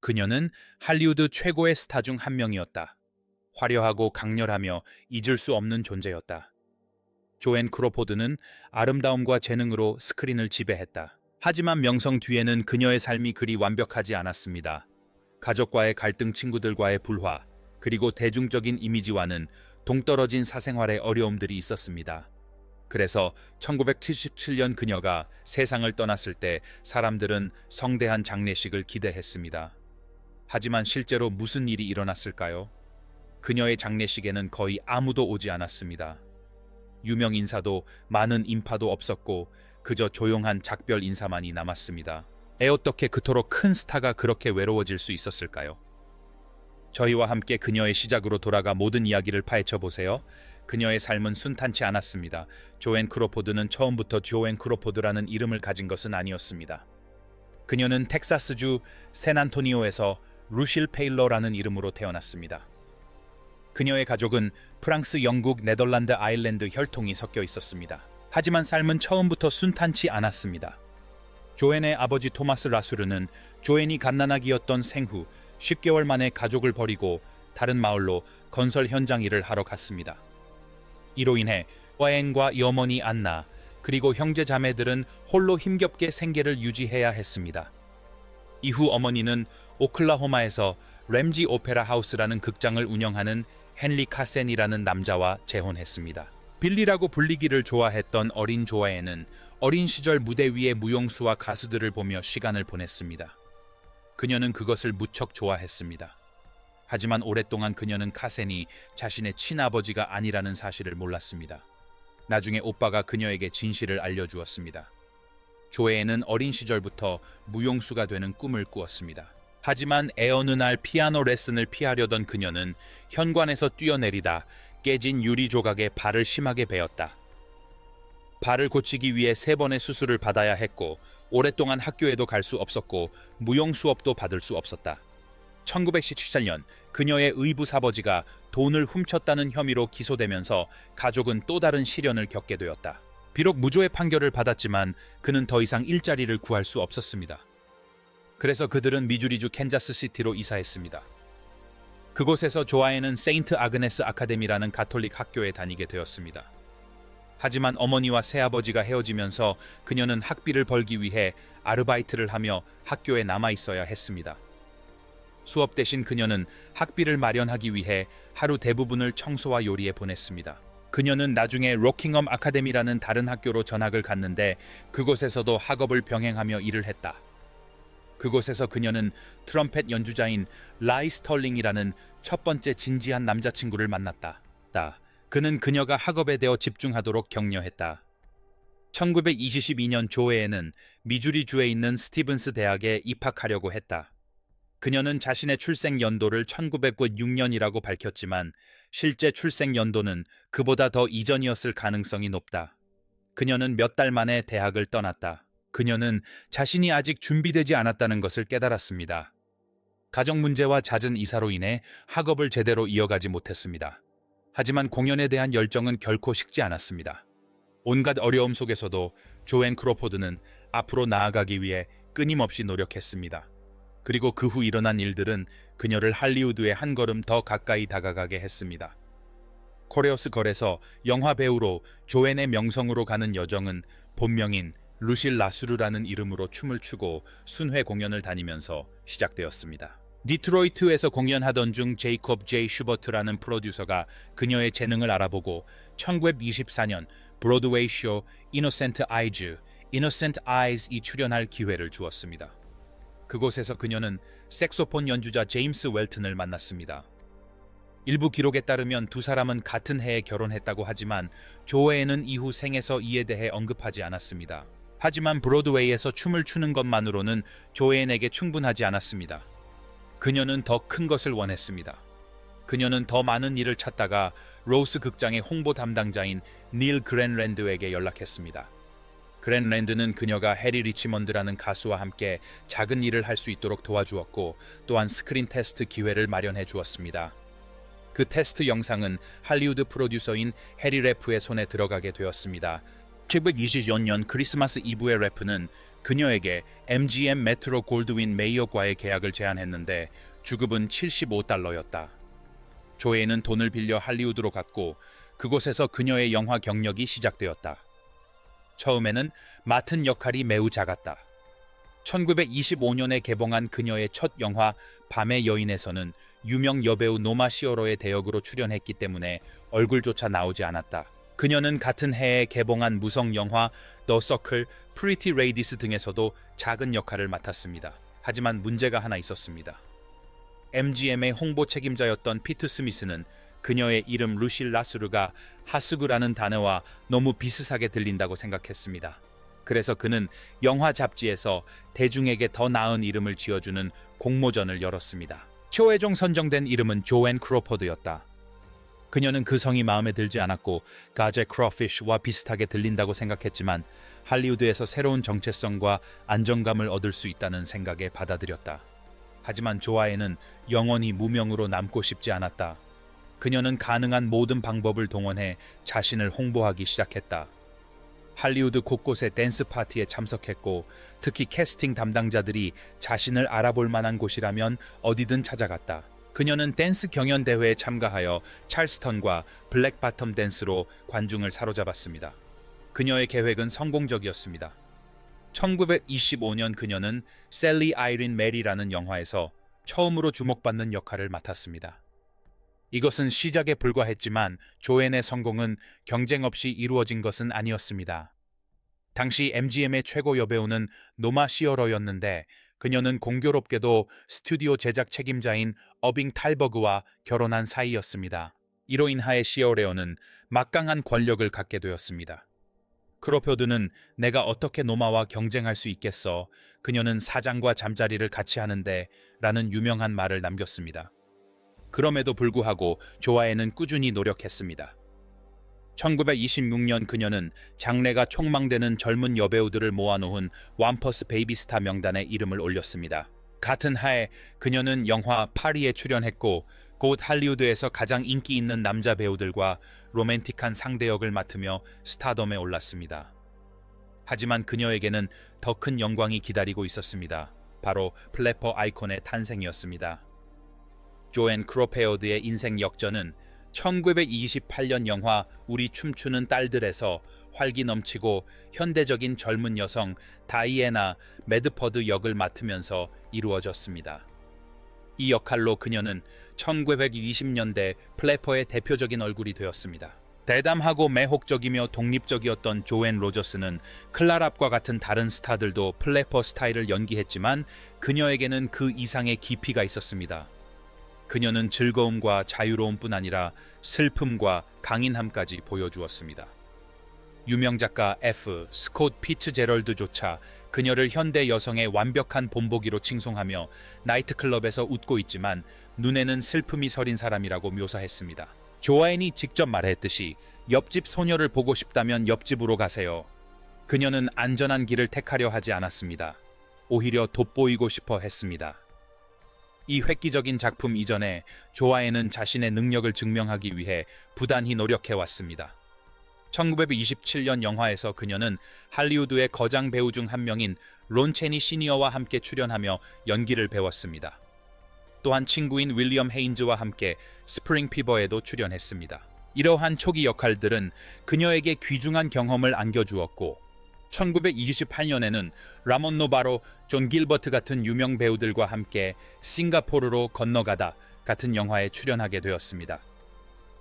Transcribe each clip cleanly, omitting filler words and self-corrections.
그녀는 할리우드 최고의 스타 중 한 명이었다. 화려하고 강렬하며 잊을 수 없는 존재였다. 조앤 크로포드는 아름다움과 재능으로 스크린을 지배했다. 하지만 명성 뒤에는 그녀의 삶이 그리 완벽하지 않았습니다. 가족과의 갈등, 친구들과의 불화, 그리고 대중적인 이미지와는 동떨어진 사생활의 어려움들이 있었습니다. 그래서 1977년 그녀가 세상을 떠났을 때 사람들은 성대한 장례식을 기대했습니다. 하지만 실제로 무슨 일이 일어났을까요? 그녀의 장례식에는 거의 아무도 오지 않았습니다. 유명 인사도 많은 인파도 없었고 그저 조용한 작별 인사만이 남았습니다. 어떻게 그토록 큰 스타가 그렇게 외로워질 수 있었을까요? 저희와 함께 그녀의 시작으로 돌아가 모든 이야기를 파헤쳐 보세요. 그녀의 삶은 순탄치 않았습니다. 조앤 크로포드는 처음부터 조앤 크로포드라는 이름을 가진 것은 아니었습니다. 그녀는 텍사스주 샌안토니오에서 루실 페일러라는 이름으로 태어났습니다. 그녀의 가족은 프랑스, 영국, 네덜란드, 아일랜드 혈통이 섞여 있었습니다. 하지만 삶은 처음부터 순탄치 않았습니다. 조앤의 아버지 토마스 라수르는 조앤이 갓난아기였던 생후 10개월 만에 가족을 버리고 다른 마을로 건설 현장 일을 하러 갔습니다. 이로 인해 조앤과 어머니 안나 그리고 형제 자매들은 홀로 힘겹게 생계를 유지해야 했습니다. 이후 어머니는 오클라호마에서 램지 오페라 하우스라는 극장을 운영하는 헨리 카센이라는 남자와 재혼했습니다. 빌리라고 불리기를 좋아했던 어린 조앤은 어린 시절 무대 위의 무용수와 가수들을 보며 시간을 보냈습니다. 그녀는 그것을 무척 좋아했습니다. 하지만 오랫동안 그녀는 카센이 자신의 친아버지가 아니라는 사실을 몰랐습니다. 나중에 오빠가 그녀에게 진실을 알려주었습니다. 조앤은 어린 시절부터 무용수가 되는 꿈을 꾸었습니다. 하지만 어느 날 피아노 레슨을 피하려던 그녀는 현관에서 뛰어내리다 깨진 유리 조각에 발을 심하게 베었다. 발을 고치기 위해 3번의 수술을 받아야 했고 오랫동안 학교에도 갈 수 없었고 무용 수업도 받을 수 없었다. 1917년 그녀의 의붓아버지가 돈을 훔쳤다는 혐의로 기소되면서 가족은 또 다른 시련을 겪게 되었다. 비록 무죄의 판결을 받았지만 그는 더 이상 일자리를 구할 수 없었습니다. 그래서 그들은 미주리주 캔자스시티로 이사했습니다. 그곳에서 조앤은 세인트 아그네스 아카데미라는 가톨릭 학교에 다니게 되었습니다. 하지만 어머니와 새아버지가 헤어지면서 그녀는 학비를 벌기 위해 아르바이트를 하며 학교에 남아 있어야 했습니다. 수업 대신 그녀는 학비를 마련하기 위해 하루 대부분을 청소와 요리에 보냈습니다. 그녀는 나중에 로킹엄 아카데미라는 다른 학교로 전학을 갔는데 그곳에서도 학업을 병행하며 일을 했다. 그곳에서 그녀는 트럼펫 연주자인 라이 스털링이라는 첫 번째 진지한 남자친구를 만났다. 그는 그녀가 학업에 대해 집중하도록 격려했다. 1922년 조앤은 미주리주에 있는 스티븐스 대학에 입학하려고 했다. 그녀는 자신의 출생 연도를 1906년이라고 밝혔지만 실제 출생 연도는 그보다 더 이전이었을 가능성이 높다. 그녀는 몇 달 만에 대학을 떠났다. 그녀는 자신이 아직 준비되지 않았다는 것을 깨달았습니다. 가정 문제와 잦은 이사로 인해 학업을 제대로 이어가지 못했습니다. 하지만 공연에 대한 열정은 결코 식지 않았습니다. 온갖 어려움 속에서도 조앤 크로포드는 앞으로 나아가기 위해 끊임없이 노력했습니다. 그리고 그 후 일어난 일들은 그녀를 할리우드에 한 걸음 더 가까이 다가가게 했습니다. 코레오스 걸에서 영화 배우로 조앤의 명성으로 가는 여정은 본명인 루실 라수르라는 이름으로 춤을 추고 순회 공연을 다니면서 시작되었습니다. 디트로이트에서 공연하던 중 제이콥 제이 슈버트라는 프로듀서가 그녀의 재능을 알아보고 1924년 브로드웨이 쇼 이노센트 아이즈이 출연할 기회를 주었습니다. 그곳에서 그녀는 색소폰 연주자 제임스 웰튼을 만났습니다. 일부 기록에 따르면 두 사람은 같은 해에 결혼했다고 하지만 조앤은 이후 생에서 이에 대해 언급하지 않았습니다. 하지만 브로드웨이에서 춤을 추는 것만으로는 조앤에게 충분하지 않았습니다. 그녀는 더 큰 것을 원했습니다. 그녀는 더 많은 일을 찾다가 로스 극장의 홍보 담당자인 닐 그랜랜드에게 연락했습니다. 그랜랜드는 그녀가 해리 리치먼드라는 가수와 함께 작은 일을 할 수 있도록 도와주었고 또한 스크린 테스트 기회를 마련해 주었습니다. 그 테스트 영상은 할리우드 프로듀서인 해리 래프의 손에 들어가게 되었습니다. 1924년 크리스마스 이브의 래프는 그녀에게 MGM 메트로 골드윈 메이어과의 계약을 제안했는데 주급은 $75였다. 조에는 돈을 빌려 할리우드로 갔고 그곳에서 그녀의 영화 경력이 시작되었다. 처음에는 맡은 역할이 매우 작았다. 1925년에 개봉한 그녀의 첫 영화 밤의 여인에서는 유명 여배우 노마 시어로의 대역으로 출연했기 때문에 얼굴조차 나오지 않았다. 그녀는 같은 해에 개봉한 무성 영화 더 서클, 프리티 레이디스 등에서도 작은 역할을 맡았습니다. 하지만 문제가 하나 있었습니다. MGM의 홍보 책임자였던 피트 스미스는 그녀의 이름 루실 라스루가 하스구라는 단어와 너무 비슷하게 들린다고 생각했습니다. 그래서 그는 영화 잡지에서 대중에게 더 나은 이름을 지어주는 공모전을 열었습니다. 최종 선정된 이름은 조앤 크로포드였다. 그녀는 그 성이 마음에 들지 않았고 가제 크로피쉬와 비슷하게 들린다고 생각했지만 할리우드에서 새로운 정체성과 안정감을 얻을 수 있다는 생각에 받아들였다. 하지만 조아에는 영원히 무명으로 남고 싶지 않았다. 그녀는 가능한 모든 방법을 동원해 자신을 홍보하기 시작했다. 할리우드 곳곳의 댄스 파티에 참석했고 특히 캐스팅 담당자들이 자신을 알아볼 만한 곳이라면 어디든 찾아갔다. 그녀는 댄스 경연 대회에 참가하여 찰스턴과 블랙 바텀 댄스로 관중을 사로잡았습니다. 그녀의 계획은 성공적이었습니다. 1925년 그녀는 셀리 아이린 메리라는 영화에서 처음으로 주목받는 역할을 맡았습니다. 이것은 시작에 불과했지만 조앤의 성공은 경쟁 없이 이루어진 것은 아니었습니다. 당시 MGM의 최고 여배우는 노마 시어러였는데 그녀는 공교롭게도 스튜디오 제작 책임자인 어빙 탈버그와 결혼한 사이였습니다. 이로 인하여 시어레어는 막강한 권력을 갖게 되었습니다. 크로포드는 내가 어떻게 노마와 경쟁할 수 있겠어? 그녀는 사장과 잠자리를 같이 하는데 라는 유명한 말을 남겼습니다. 그럼에도 불구하고 조아에는 꾸준히 노력했습니다. 1926년 그녀는 장래가 촉망되는 젊은 여배우들을 모아놓은 완퍼스 베이비스타 명단에 이름을 올렸습니다. 같은 해에 그녀는 영화 파리에 출연했고 곧 할리우드에서 가장 인기 있는 남자 배우들과 로맨틱한 상대역을 맡으며 스타덤에 올랐습니다. 하지만 그녀에게는 더 큰 영광이 기다리고 있었습니다. 바로 플래퍼 아이콘의 탄생이었습니다. 조앤 크로포드의 인생 역전은 1928년 영화 우리 춤추는 딸들에서 활기 넘치고 현대적인 젊은 여성 다이애나 매드퍼드 역을 맡으면서 이루어졌습니다. 이 역할로 그녀는 1920년대 플래퍼의 대표적인 얼굴이 되었습니다. 대담하고 매혹적이며 독립적이었던 조앤 로저스는 클라랍과 같은 다른 스타들도 플래퍼 스타일을 연기했지만 그녀에게는 그 이상의 깊이가 있었습니다. 그녀는 즐거움과 자유로움뿐 아니라 슬픔과 강인함까지 보여주었습니다. 유명 작가 F. 스콧 피츠제럴드조차 그녀를 현대 여성의 완벽한 본보기로 칭송하며 나이트클럽에서 웃고 있지만 눈에는 슬픔이 서린 사람이라고 묘사했습니다. 조아앤이 직접 말했듯이 옆집 소녀를 보고 싶다면 옆집으로 가세요. 그녀는 안전한 길을 택하려 하지 않았습니다. 오히려 돋보이고 싶어 했습니다. 이 획기적인 작품 이전에 조아앤은 자신의 능력을 증명하기 위해 부단히 노력해왔습니다. 1927년 영화에서 그녀는 할리우드의 거장 배우 중 한 명인 론 체니 시니어와 함께 출연하며 연기를 배웠습니다. 또한 친구인 윌리엄 헤인즈와 함께 스프링 피버에도 출연했습니다. 이러한 초기 역할들은 그녀에게 귀중한 경험을 안겨주었고 1928년에는 라몬 노바로, 존 길버트 같은 유명 배우들과 함께 싱가포르로 건너가다 같은 영화에 출연하게 되었습니다.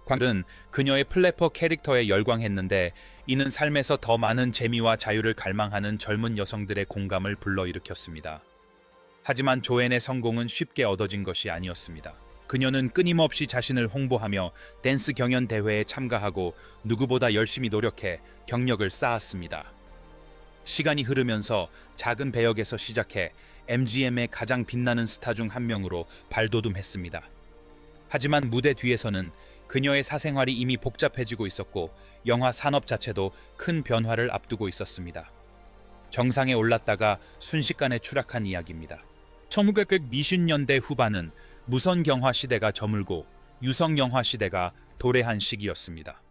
광은 그녀의 플래퍼 캐릭터에 열광했는데 이는 삶에서 더 많은 재미와 자유를 갈망하는 젊은 여성들의 공감을 불러일으켰습니다. 하지만 조앤의 성공은 쉽게 얻어진 것이 아니었습니다. 그녀는 끊임없이 자신을 홍보하며 댄스 경연 대회에 참가하고 누구보다 열심히 노력해 경력을 쌓았습니다. 시간이 흐르면서 작은 배역에서 시작해 MGM의 가장 빛나는 스타 중 한 명으로 발돋움했습니다. 하지만 무대 뒤에서는 그녀의 사생활이 이미 복잡해지고 있었고 영화 산업 자체도 큰 변화를 앞두고 있었습니다. 정상에 올랐다가 순식간에 추락한 이야기입니다. 1920년대 후반은 무선 경화 시대가 저물고 유성 영화 시대가 도래한 시기였습니다.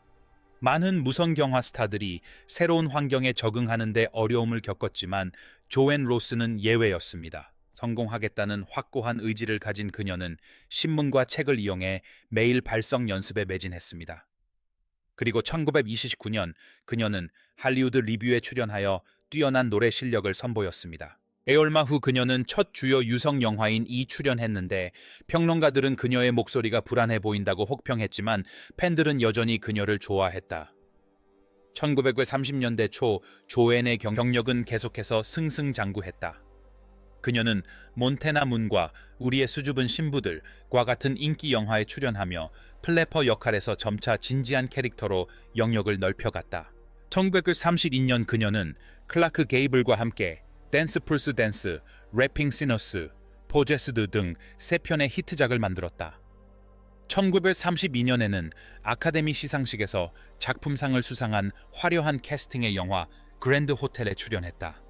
많은 무성경화 스타들이 새로운 환경에 적응하는 데 어려움을 겪었지만 조앤 로스는 예외였습니다. 성공하겠다는 확고한 의지를 가진 그녀는 신문과 책을 이용해 매일 발성 연습에 매진했습니다. 그리고 1929년 그녀는 할리우드 리뷰에 출연하여 뛰어난 노래 실력을 선보였습니다. 얼마 후 그녀는 첫 주요 유성 영화인 이 출연했는데 평론가들은 그녀의 목소리가 불안해 보인다고 혹평했지만 팬들은 여전히 그녀를 좋아했다. 1930년대 초 조앤의 경력은 계속해서 승승장구했다. 그녀는 몬테나 문과 우리의 수줍은 신부들과 같은 인기 영화에 출연하며 플래퍼 역할에서 점차 진지한 캐릭터로 영역을 넓혀갔다. 1932년 그녀는 클라크 게이블과 함께 댄스 풀스 댄스, 래핑 시너스, 포제스드 등 3편의 히트작을 만들었다. 1932년에는 아카데미 시상식에서 작품상을 수상한 화려한 캐스팅의 영화 그랜드 호텔에 출연했다.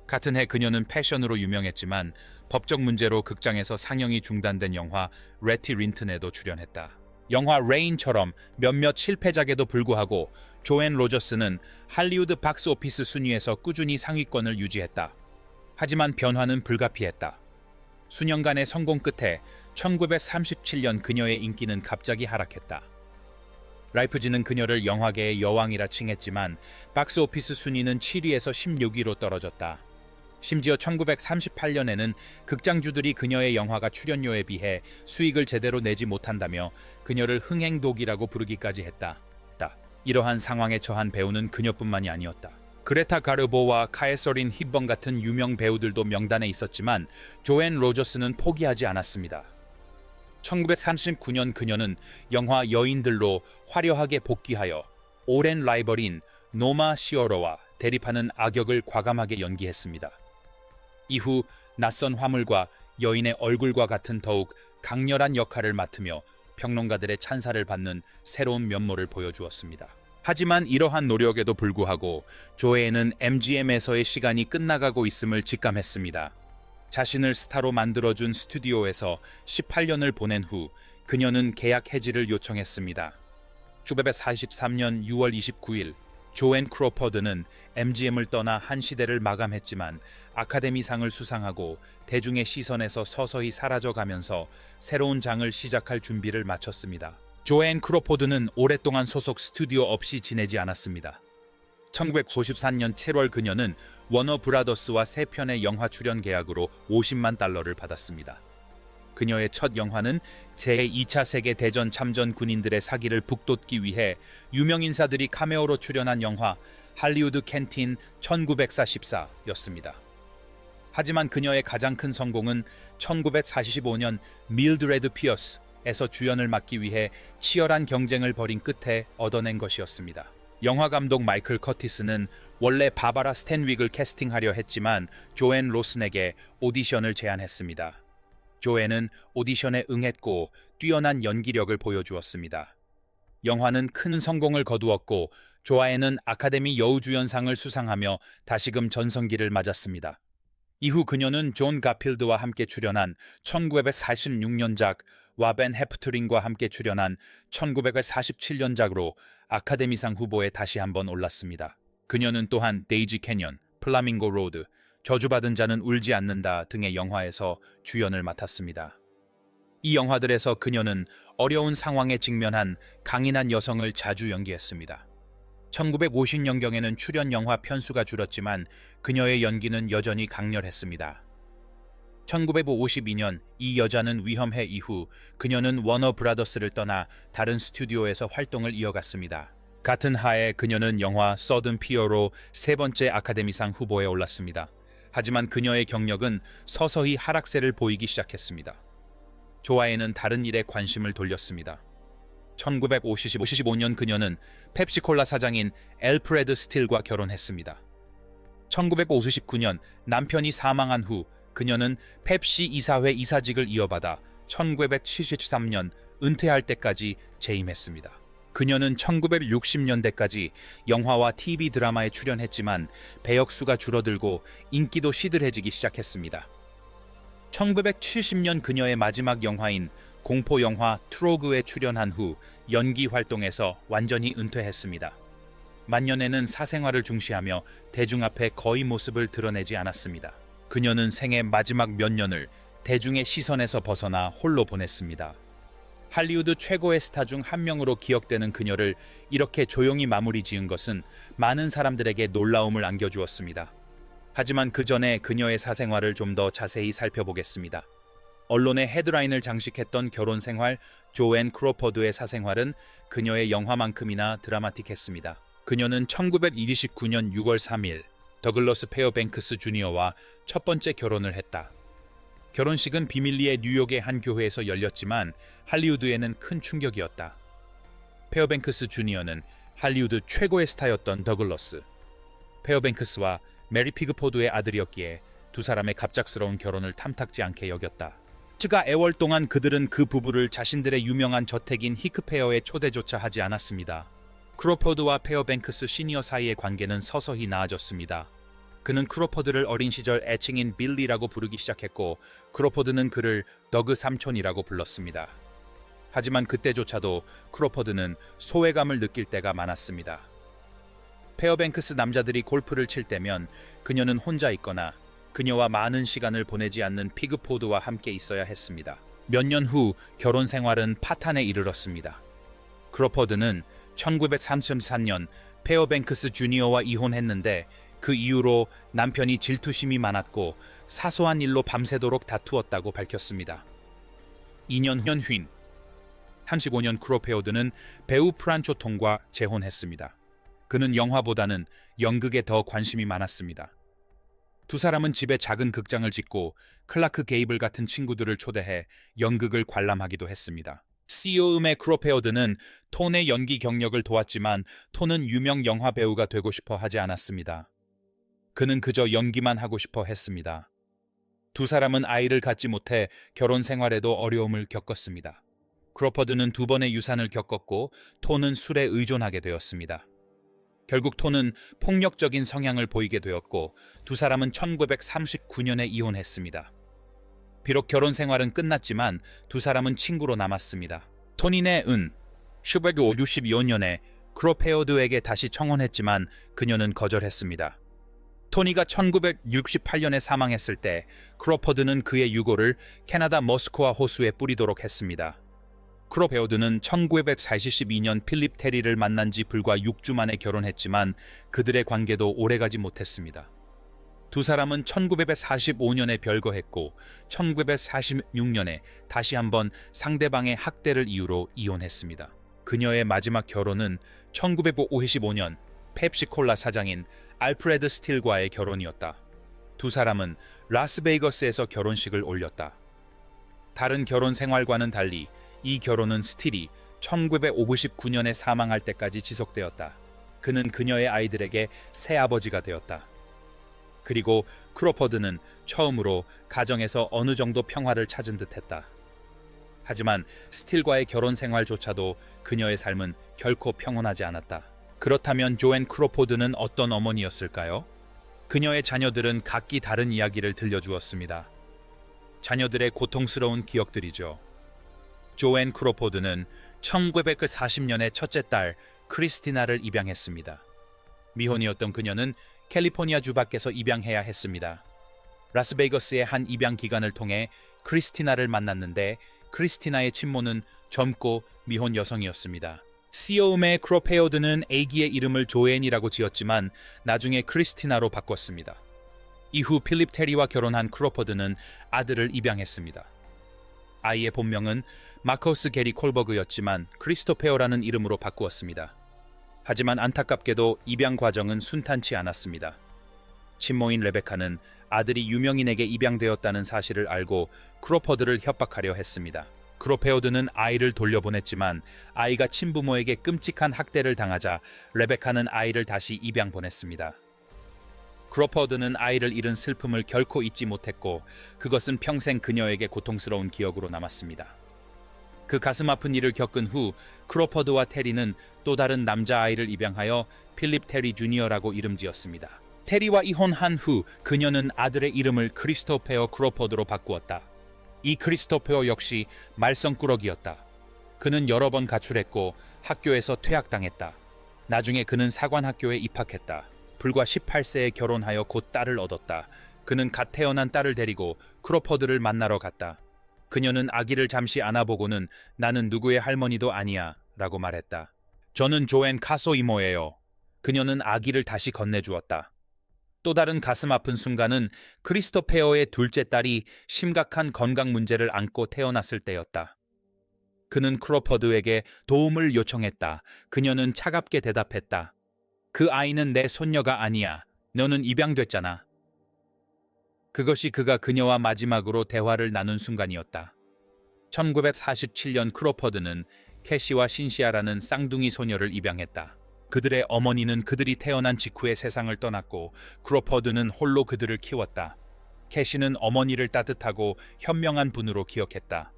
같은 해 그녀는 패션으로 유명했지만 법적 문제로 극장에서 상영이 중단된 영화 레티 린튼에도 출연했다. 영화 레인처럼 몇몇 실패작에도 불구하고 조앤 로저스는 할리우드 박스오피스 순위에서 꾸준히 상위권을 유지했다. 하지만 변화는 불가피했다. 수년간의 성공 끝에 1937년 그녀의 인기는 갑자기 하락했다. 라이프지는 그녀를 영화계의 여왕이라 칭했지만 박스오피스 순위는 7위에서 16위로 떨어졌다. 심지어 1938년에는 극장주들이 그녀의 영화가 출연료에 비해 수익을 제대로 내지 못한다며 그녀를 흥행독이라고 부르기까지 했다. 이러한 상황에 처한 배우는 그녀뿐만이 아니었다. 그레타 가르보와 카에서린 히번 같은 유명 배우들도 명단에 있었지만 조앤 로저스는 포기하지 않았습니다. 1939년 그녀는 영화 여인들로 화려하게 복귀하여 오랜 라이벌인 노마 시어러와 대립하는 악역을 과감하게 연기했습니다. 이후 낯선 화물과 여인의 얼굴과 같은 더욱 강렬한 역할을 맡으며 평론가들의 찬사를 받는 새로운 면모를 보여주었습니다. 하지만 이러한 노력에도 불구하고 조앤은 MGM에서의 시간이 끝나가고 있음을 직감했습니다. 자신을 스타로 만들어준 스튜디오에서 18년을 보낸 후 그녀는 계약 해지를 요청했습니다. 1943년 6월 29일 조앤 크로퍼드는 MGM을 떠나 한 시대를 마감했지만 아카데미상을 수상하고 대중의 시선에서 서서히 사라져가면서 새로운 장을 시작할 준비를 마쳤습니다. 조앤 크로포드는 오랫동안 소속 스튜디오 없이 지내지 않았습니다. 1954년 7월 그녀는 워너 브라더스와 3편의 영화 출연 계약으로 $50만 받았습니다. 그녀의 첫 영화는 제2차 세계대전 참전 군인들의 사기를 북돋기 위해 유명 인사들이 카메오로 출연한 영화 할리우드 캔틴 1944였습니다. 하지만 그녀의 가장 큰 성공은 1945년 밀드레드 피어스에서 주연을 맡기 위해 치열한 경쟁을 벌인 끝에 얻어낸 것이었습니다. 영화 감독 마이클 커티스는 원래 바바라 스탠윅을 캐스팅하려 했지만 조앤 로슨에게 오디션을 제안했습니다. 조앤은 오디션에 응했고 뛰어난 연기력을 보여주었습니다. 영화는 큰 성공을 거두었고 조앤은 아카데미 여우주연상을 수상하며 다시금 전성기를 맞았습니다. 이후 그녀는 존 가필드와 함께 출연한 1946년작 와벤 해프트링과 함께 출연한 1947년작으로 아카데미상 후보에 다시 한번 올랐습니다. 그녀는 또한 데이지 캐년, 플라밍고 로드, 저주받은 자는 울지 않는다 등의 영화에서 주연을 맡았습니다. 이 영화들에서 그녀는 어려운 상황에 직면한 강인한 여성을 자주 연기했습니다. 1950년경에는 출연 영화 편수가 줄었지만 그녀의 연기는 여전히 강렬했습니다. 1952년 이 여자는 위험해 이후 그녀는 워너 브라더스를 떠나 다른 스튜디오에서 활동을 이어갔습니다. 같은 해에 그녀는 영화 서든 피어로 3번째 아카데미상 후보에 올랐습니다. 하지만 그녀의 경력은 서서히 하락세를 보이기 시작했습니다. 조앤은 다른 일에 관심을 돌렸습니다. 1955년 그녀는 펩시콜라 사장인 엘프레드 스틸과 결혼했습니다. 1959년 남편이 사망한 후 그녀는 펩시 이사회 이사직을 이어받아 1973년 은퇴할 때까지 재임했습니다. 그녀는 1960년대까지 영화와 TV 드라마에 출연했지만 배역수가 줄어들고 인기도 시들해지기 시작했습니다. 1970년 그녀의 마지막 영화인 공포 영화 트로그에 출연한 후 연기 활동에서 완전히 은퇴했습니다. 만년에는 사생활을 중시하며 대중 앞에 거의 모습을 드러내지 않았습니다. 그녀는 생애 마지막 몇 년을 대중의 시선에서 벗어나 홀로 보냈습니다. 할리우드 최고의 스타 중 한 명으로 기억되는 그녀를 이렇게 조용히 마무리 지은 것은 많은 사람들에게 놀라움을 안겨주었습니다. 하지만 그 전에 그녀의 사생활을 좀 더 자세히 살펴보겠습니다. 언론의 헤드라인을 장식했던 결혼 생활, 조앤 크로포드의 사생활은 그녀의 영화만큼이나 드라마틱했습니다. 그녀는 1929년 6월 3일 더글러스 페어뱅크스 주니어와 첫 번째 결혼을 했다. 결혼식은 비밀리에 뉴욕의 한 교회에서 열렸지만 할리우드에는 큰 충격이었다. 페어뱅크스 주니어는 할리우드 최고의 스타였던 더글러스 페어뱅크스와 메리 피그포드의 아들이었기에 두 사람의 갑작스러운 결혼을 탐탁지 않게 여겼다. 가 애월 동안 그들은 그 부부를 자신들의 유명한 저택인 히크페어에 초대조차 하지 않았습니다. 크로포드와 페어뱅크스 시니어 사이의 관계는 서서히 나아졌습니다. 그는 크로포드를 어린 시절 애칭인 빌리라고 부르기 시작했고 크로포드는 그를 더그 삼촌이라고 불렀습니다. 하지만 그때조차도 크로포드는 소외감을 느낄 때가 많았습니다. 페어뱅크스 남자들이 골프를 칠 때면 그녀는 혼자 있거나 그녀와 많은 시간을 보내지 않는 피그포드와 함께 있어야 했습니다. 몇 년 후 결혼 생활은 파탄에 이르렀습니다. 크로포드는 1933년 페어뱅크스 주니어와 이혼했는데 그 이후로 남편이 질투심이 많았고 사소한 일로 밤새도록 다투었다고 밝혔습니다. 2년 후 35년 크로포드는 배우 프란초 통과 재혼했습니다. 그는 영화보다는 연극에 더 관심이 많았습니다. 두 사람은 집에 작은 극장을 짓고 클라크 게이블 같은 친구들을 초대해 연극을 관람하기도 했습니다. CEO음의 크로포드는 톤의 연기 경력을 도왔지만 톤은 유명 영화 배우가 되고 싶어 하지 않았습니다. 그는 그저 연기만 하고 싶어 했습니다. 두 사람은 아이를 갖지 못해 결혼 생활에도 어려움을 겪었습니다. 크로포드는 2번의 유산을 겪었고 톤은 술에 의존하게 되었습니다. 결국 톤은 폭력적인 성향을 보이게 되었고 두 사람은 1939년에 이혼했습니다. 비록 결혼 생활은 끝났지만 두 사람은 친구로 남았습니다. 토니네 은 1962년에 크로포드에게 다시 청혼했지만 그녀는 거절했습니다. 토니가 1968년에 사망했을 때 크로포드는 그의 유골을 캐나다 머스코와 호수에 뿌리도록 했습니다. 크로포드는 1942년 필립 테리를 만난 지 불과 6주 만에 결혼했지만 그들의 관계도 오래가지 못했습니다. 두 사람은 1945년에 별거했고 1946년에 다시 한번 상대방의 학대를 이유로 이혼했습니다. 그녀의 마지막 결혼은 1955년 펩시콜라 사장인 알프레드 스틸과의 결혼이었다. 두 사람은 라스베이거스에서 결혼식을 올렸다. 다른 결혼 생활과는 달리 이 결혼은 스틸이 1959년에 사망할 때까지 지속되었다. 그는 그녀의 아이들에게 새아버지가 되었다. 그리고 크로포드는 처음으로 가정에서 어느 정도 평화를 찾은 듯했다. 하지만 스틸과의 결혼 생활조차도 그녀의 삶은 결코 평온하지 않았다. 그렇다면 조앤 크로포드는 어떤 어머니였을까요? 그녀의 자녀들은 각기 다른 이야기를 들려주었습니다. 자녀들의 고통스러운 기억들이죠. 조앤 크로포드는 1940년에 첫째 딸 크리스티나를 입양했습니다. 미혼이었던 그녀는 캘리포니아주 밖에서 입양해야 했습니다. 라스베이거스의 한 입양 기관을 통해 크리스티나를 만났는데 크리스티나의 친모는 젊고 미혼 여성이었습니다. CEO음의 크로포드는 아기의 이름을 조앤이라고 지었지만 나중에 크리스티나로 바꿨습니다. 이후 필립 테리와 결혼한 크로포드는 아들을 입양했습니다. 아이의 본명은 마커스 게리 콜버그였지만 크리스토페어라는 이름으로 바꾸었습니다. 하지만 안타깝게도 입양 과정은 순탄치 않았습니다. 친모인 레베카는 아들이 유명인에게 입양되었다는 사실을 알고 크로포드를 협박하려 했습니다. 크로포드는 아이를 돌려보냈지만 아이가 친부모에게 끔찍한 학대를 당하자 레베카는 아이를 다시 입양 보냈습니다. 크로포드는 아이를 잃은 슬픔을 결코 잊지 못했고 그것은 평생 그녀에게 고통스러운 기억으로 남았습니다. 그 가슴 아픈 일을 겪은 후 크로포드와 테리는 또 다른 남자아이를 입양하여 필립 테리 주니어라고 이름 지었습니다. 테리와 이혼한 후 그녀는 아들의 이름을 크리스토페어 크로포드로 바꾸었다. 이 크리스토페어 역시 말썽꾸러기였다. 그는 여러 번 가출했고 학교에서 퇴학당했다. 나중에 그는 사관학교에 입학했다. 불과 18세에 결혼하여 곧 딸을 얻었다. 그는 갓 태어난 딸을 데리고 크로포드를 만나러 갔다. 그녀는 아기를 잠시 안아보고는 나는 누구의 할머니도 아니야 라고 말했다. 저는 조앤 카소 이모예요. 그녀는 아기를 다시 건네주었다. 또 다른 가슴 아픈 순간은 크리스토페어의 둘째 딸이 심각한 건강 문제를 안고 태어났을 때였다. 그는 크로포드에게 도움을 요청했다. 그녀는 차갑게 대답했다. 그 아이는 내 손녀가 아니야. 너는 입양됐잖아. 그것이 그가 그녀와 마지막으로 대화를 나눈 순간이었다. 1947년 크로포드는 캐시와 신시아라는 쌍둥이 소녀를 입양했다. 그들의 어머니는 그들이 태어난 직후에 세상을 떠났고 크로포드는 홀로 그들을 키웠다. 캐시는 어머니를 따뜻하고 현명한 분으로 기억했다.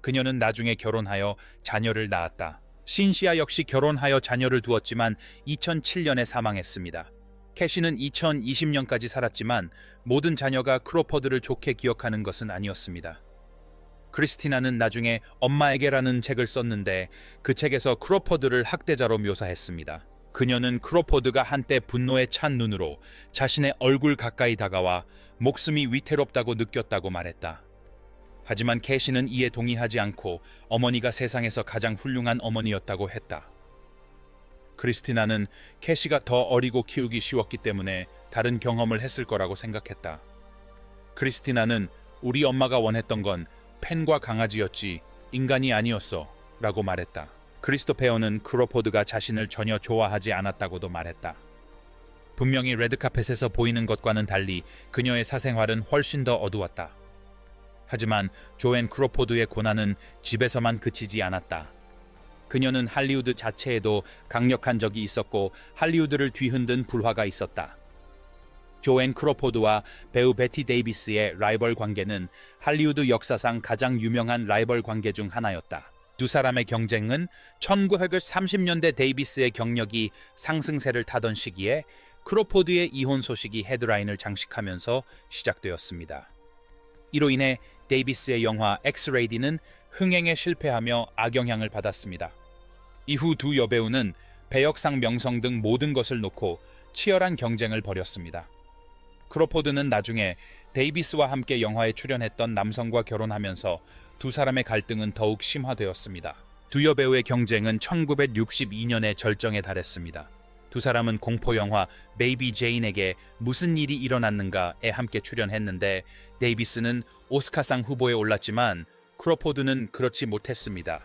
그녀는 나중에 결혼하여 자녀를 낳았다. 신시아 역시 결혼하여 자녀를 두었지만 2007년에 사망했습니다. 캐시는 2020년까지 살았지만 모든 자녀가 크로포드를 좋게 기억하는 것은 아니었습니다. 크리스티나는 나중에 엄마에게라는 책을 썼는데 그 책에서 크로포드를 학대자로 묘사했습니다. 그녀는 크로포드가 한때 분노에 찬 눈으로 자신의 얼굴 가까이 다가와 목숨이 위태롭다고 느꼈다고 말했다. 하지만 캐시는 이에 동의하지 않고 어머니가 세상에서 가장 훌륭한 어머니였다고 했다. 크리스티나는 캐시가 더 어리고 키우기 쉬웠기 때문에 다른 경험을 했을 거라고 생각했다. 크리스티나는 우리 엄마가 원했던 건 펜과 강아지였지 인간이 아니었어 라고 말했다. 크리스토페어는 크로포드가 자신을 전혀 좋아하지 않았다고도 말했다. 분명히 레드카펫에서 보이는 것과는 달리 그녀의 사생활은 훨씬 더 어두웠다. 하지만 조앤 크로포드의 고난은 집에서만 그치지 않았다. 그녀는 할리우드 자체에도 강력한 적이 있었고 할리우드를 뒤흔든 불화가 있었다. 조앤 크로포드와 배우 베티 데이비스의 라이벌 관계는 할리우드 역사상 가장 유명한 라이벌 관계 중 하나였다. 두 사람의 경쟁은 1930년대 데이비스의 경력이 상승세를 타던 시기에 크로포드의 이혼 소식이 헤드라인을 장식하면서 시작되었습니다. 이로 인해 데이비스의 영화 엑스레이디는 흥행에 실패하며 악영향을 받았습니다. 이후 두 여배우는 배역상 명성 등 모든 것을 놓고 치열한 경쟁을 벌였습니다. 크로포드는 나중에 데이비스와 함께 영화에 출연했던 남성과 결혼하면서 두 사람의 갈등은 더욱 심화되었습니다. 두 여배우의 경쟁은 1962년에 절정에 달했습니다. 두 사람은 공포영화 베이비 제인에게 무슨 일이 일어났는가에 함께 출연했는데 데이비스는 오스카상 후보에 올랐지만 크로포드는 그렇지 못했습니다.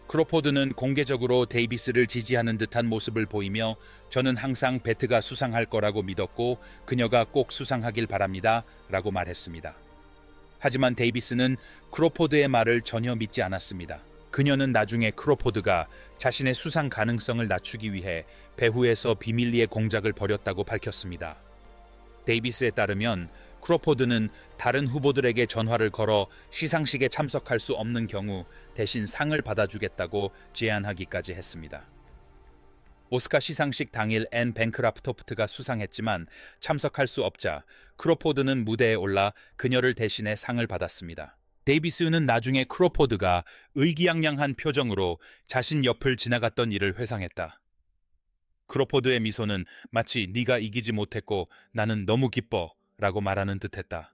크로포드는 공개적으로 데이비스를 지지하는 듯한 모습을 보이며 저는 항상 베트가 수상할 거라고 믿었고 그녀가 꼭 수상하길 바랍니다 라고 말했습니다. 하지만 데이비스는 크로포드의 말을 전혀 믿지 않았습니다. 그녀는 나중에 크로포드가 자신의 수상 가능성을 낮추기 위해 배후에서 비밀리에 공작을 벌였다고 밝혔습니다. 데이비스에 따르면 크로포드는 다른 후보들에게 전화를 걸어 시상식에 참석할 수 없는 경우 대신 상을 받아주겠다고 제안하기까지 했습니다. 오스카 시상식 당일 앤 뱅크라프토프트가 수상했지만 참석할 수 없자 크로포드는 무대에 올라 그녀를 대신해 상을 받았습니다. 데이비스는 나중에 크로포드가 의기양양한 표정으로 자신 옆을 지나갔던 일을 회상했다. 크로포드의 미소는 마치 네가 이기지 못했고 나는 너무 기뻐 라고 말하는 듯했다.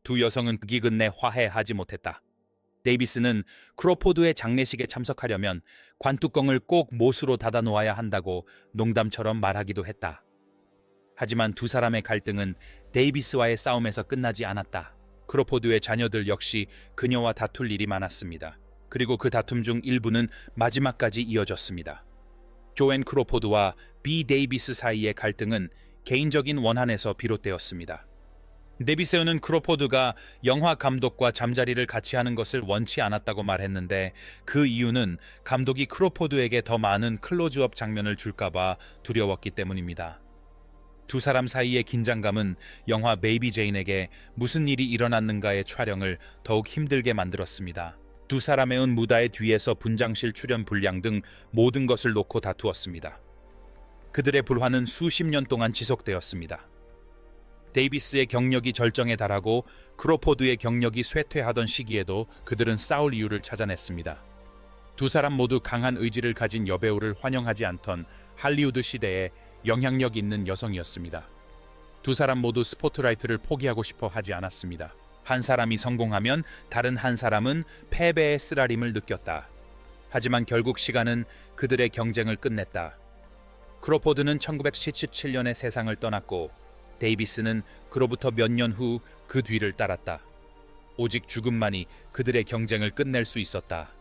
두 여성은 극이 끝내 화해하지 못했다. 데이비스는 크로포드의 장례식에 참석하려면 관뚜껑을 꼭 못으로 닫아 놓아야 한다고 농담처럼 말하기도 했다. 하지만 두 사람의 갈등은 데이비스와의 싸움에서 끝나지 않았다. 크로포드의 자녀들 역시 그녀와 다툴 일이 많았습니다. 그리고 그 다툼 중 일부는 마지막까지 이어졌습니다. 조앤 크로포드와 비 데이비스 사이의 갈등은 개인적인 원한에서 비롯되었습니다. 데이비스는 크로포드가 영화 감독과 잠자리를 같이 하는 것을 원치 않았다고 말했는데 그 이유는 감독이 크로포드에게 더 많은 클로즈업 장면을 줄까봐 두려웠기 때문입니다. 두 사람 사이의 긴장감은 영화 베이비 제인에게 무슨 일이 일어났는가의 촬영을 더욱 힘들게 만들었습니다. 두 사람의 무다의 뒤에서 분장실 출연 분량 등 모든 것을 놓고 다투었습니다. 그들의 불화는 수십 년 동안 지속되었습니다. 데이비스의 경력이 절정에 달하고 크로포드의 경력이 쇠퇴하던 시기에도 그들은 싸울 이유를 찾아냈습니다. 두 사람 모두 강한 의지를 가진 여배우를 환영하지 않던 할리우드 시대에 영향력 있는 여성이었습니다. 두 사람 모두 스포트라이트를 포기하고 싶어 하지 않았습니다. 한 사람이 성공하면 다른 한 사람은 패배의 쓰라림을 느꼈다. 하지만 결국 시간은 그들의 경쟁을 끝냈다. 크로포드는 1977년에 세상을 떠났고 데이비스는 그로부터 몇 년 후 그 뒤를 따랐다. 오직 죽음만이 그들의 경쟁을 끝낼 수 있었다.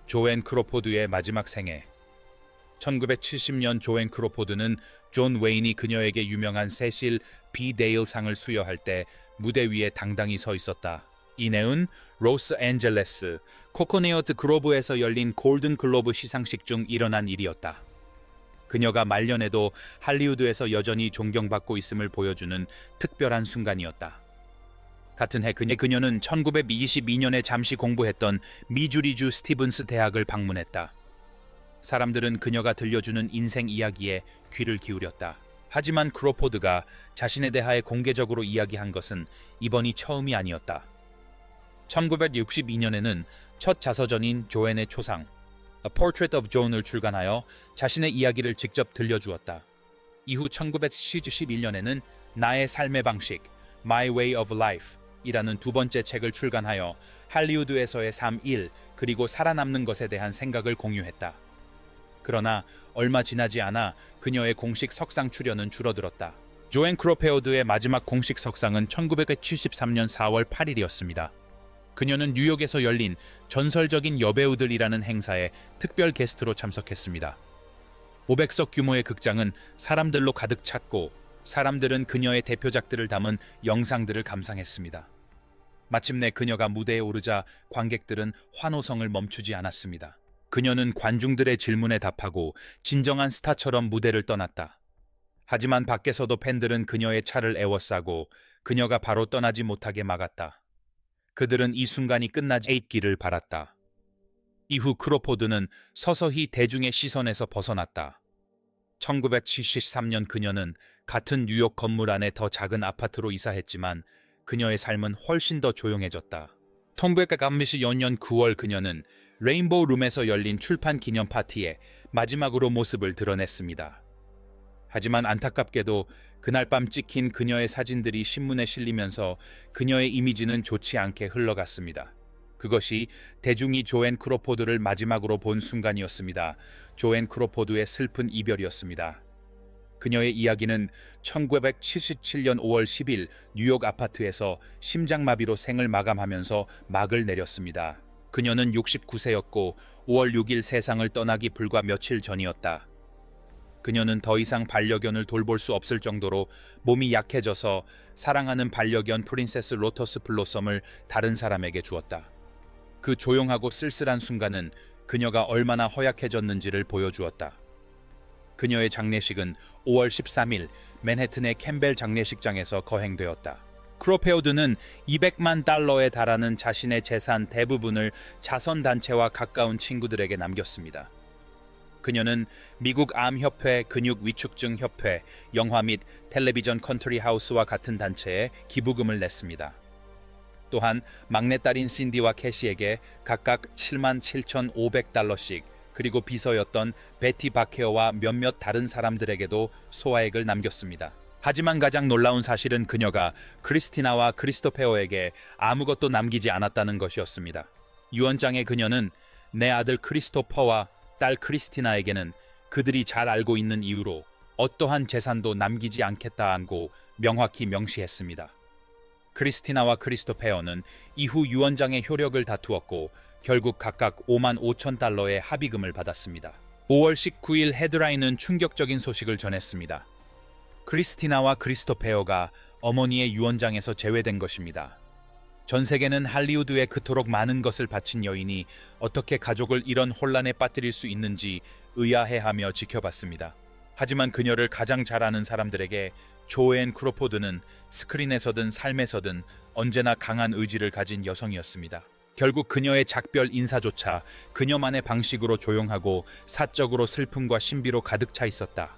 조앤 크로포드의 마지막 생애. 1970년 조앤 크로포드는 존 웨인이 그녀에게 유명한 세실 B 데일 상을 수여할 때 무대 위에 당당히 서 있었다. 이내은 로스앤젤레스 코코네어트 그로브에서 열린 골든 글로브 시상식 중 일어난 일이었다. 그녀가 말년에도 할리우드에서 여전히 존경받고 있음을 보여주는 특별한 순간이었다. 같은 해 그녀는 1922년에 잠시 공부했던 미주리주 스티븐스 대학을 방문했다. 사람들은 그녀가 들려주는 인생 이야기에 귀를 기울였다. 하지만 크로포드가 자신에 대하여 공개적으로 이야기한 것은 이번이 처음이 아니었다. 1962년에는 첫 자서전인 조앤의 초상 A Portrait of Joan을 출간하여 자신의 이야기를 직접 들려주었다. 이후 1971년에는 나의 삶의 방식 My Way of Life 이라는 두 번째 책을 출간하여 할리우드에서의 삶 1 그리고 살아남는 것에 대한 생각을 공유했다. 그러나 얼마 지나지 않아 그녀의 공식 석상 출연은 줄어들었다. 조앤 크로포드의 마지막 공식 석상은 1973년 4월 8일이었습니다. 그녀는 뉴욕에서 열린 전설적인 여배우들이라는 행사에 특별 게스트로 참석했습니다. 500석 규모의 극장은 사람들로 가득 찼고 사람들은 그녀의 대표작들을 담은 영상들을 감상했습니다. 마침내 그녀가 무대에 오르자 관객들은 환호성을 멈추지 않았습니다. 그녀는 관중들의 질문에 답하고 진정한 스타처럼 무대를 떠났다. 하지만 밖에서도 팬들은 그녀의 차를 에워싸고 그녀가 바로 떠나지 못하게 막았다. 그들은 이 순간이 끝나지 않기를 바랐다. 이후 크로포드는 서서히 대중의 시선에서 벗어났다. 1973년 그녀는 같은 뉴욕 건물 안에 더 작은 아파트로 이사했지만 그녀의 삶은 훨씬 더 조용해졌다. 1994년 9월 그녀는 레인보우 룸에서 열린 출판 기념 파티에 마지막으로 모습을 드러냈습니다. 하지만 안타깝게도 그날 밤 찍힌 그녀의 사진들이 신문에 실리면서 그녀의 이미지는 좋지 않게 흘러갔습니다. 그것이 대중이 조앤 크로포드를 마지막으로 본 순간이었습니다. 조앤 크로포드의 슬픈 이별이었습니다. 그녀의 이야기는 1977년 5월 10일 뉴욕 아파트에서 심장마비로 생을 마감하면서 막을 내렸습니다. 그녀는 69세였고 5월 6일 세상을 떠나기 불과 며칠 전이었다. 그녀는 더 이상 반려견을 돌볼 수 없을 정도로 몸이 약해져서 사랑하는 반려견 프린세스 로터스 블로썸을 다른 사람에게 주었다. 그 조용하고 쓸쓸한 순간은 그녀가 얼마나 허약해졌는지를 보여주었다. 그녀의 장례식은 5월 13일 맨해튼의 캠벨 장례식장에서 거행되었다. 크로포드는 200만 달러에 달하는 자신의 재산 대부분을 자선단체와 가까운 친구들에게 남겼습니다. 그녀는 미국 암협회, 근육위축증 협회, 영화 및 텔레비전 컨트리 하우스와 같은 단체에 기부금을 냈습니다. 또한 막내딸인 신디와 캐시에게 각각 77,500달러씩 그리고 비서였던 베티 바케어와 몇몇 다른 사람들에게도 소화액을 남겼습니다. 하지만 가장 놀라운 사실은 그녀가 크리스티나와 크리스토페어에게 아무것도 남기지 않았다는 것이었습니다. 유언장에 그녀는 내 아들 크리스토퍼와 딸 크리스티나에게는 그들이 잘 알고 있는 이유로 어떠한 재산도 남기지 않겠다고 명확히 명시했습니다. 크리스티나와 크리스토페어는 이후 유언장의 효력을 다투었고 결국 각각 5만 5천 달러의 합의금을 받았습니다. 5월 19일 헤드라인은 충격적인 소식을 전했습니다. 크리스티나와 크리스토페어가 어머니의 유언장에서 제외된 것입니다. 전 세계는 할리우드에 그토록 많은 것을 바친 여인이 어떻게 가족을 이런 혼란에 빠뜨릴 수 있는지 의아해하며 지켜봤습니다. 하지만 그녀를 가장 잘 아는 사람들에게 조앤 크로포드는 스크린에서든 삶에서든 언제나 강한 의지를 가진 여성이었습니다. 결국 그녀의 작별 인사조차 그녀만의 방식으로 조용하고 사적으로 슬픔과 신비로 가득 차 있었다.